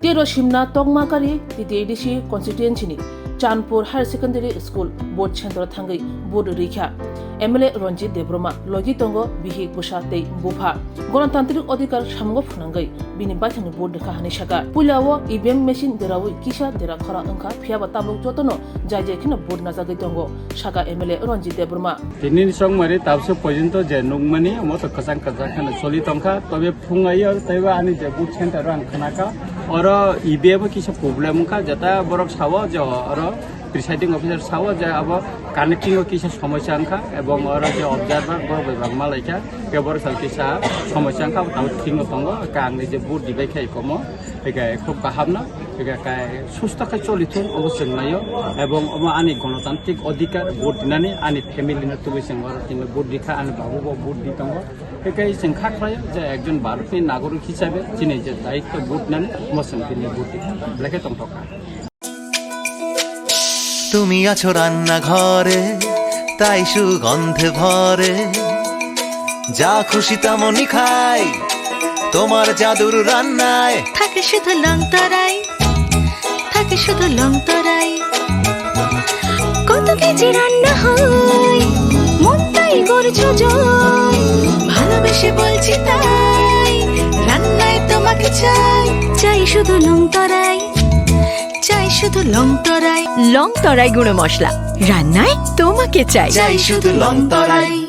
तेरो शिमना तोंगमाकारी तितेडिसी constituency Chandpur higher secondary school board छेंद्र थांगई बोर्ड रिख्या एमएलए रंजित देब्रमा लगी तंगो बिहि बुसा तै बुफा गणतांत्रिक अधिकार सामगो फुनांगई बिनि बाथानि बोर्ड का हानि शाका पुलावो ईवीएम मेशिन देरावो किसा देरा खरा अंका फियाबा ताबुक जतनो जायजे खिना बोर्ड नाजागै तंगो शाका एमएलए रंजित देब्रमा तिनि सं मारे ताबसो पर्यन्त जे नुगमानि मत खसां खजा खाना सोलि तंखा तबे फुंगायो तैबा आनि जे बुथ सेंटर आं खनाका और ईवीएम किसा प्रॉब्लेम का जता बरक सावा जो और प्रिसाइडिंग ऑफिसर सावा जे अब कानेक्टिंग किसा समस्या अंका एवं और जे ऑब्जर्वर बर विभाग मालाइका पेपर सल किसा समस्या अंका ताउ थिंग तंगो कांगनि जे बुथ दिबाय खाय कमो एगा खूब गाहामना एगा काय सुस्थाखै चलिथुन अवश्य नायो एवं आनि गणतांत्रिक अधिकार भोट दिनानै आनि फेमिलिनो तुबैसं और तिनो भोट दिखा आनि बाबुबो भोट दितंगो एकाय जों खाख्लायो जे एकजन भारतनि नागरिक हिसाबै दिनै जे दायित्व भोट दिनानै मसन दिनै भोट दिखा लेखे तंथका তুমি আছো রান্না ঘরে তাই সুগন্ধে ভরে যা খুশি তেমনই খাই তোমার জাদুর রান্নায় থাকে শুধু লং তরাই থাকে শুধু লং তরাই কত কেজি রান্না হয় মন তাই করছো জয় ভালোবেসে বলছি তাই রান্নায় তোমাকে চাই চাই শুধু লং তরাই চাই শুধু লং তরাই গুঁড়ো মশলা রান্নায় তোমাকে চাই চাই শুধু লং তরাই।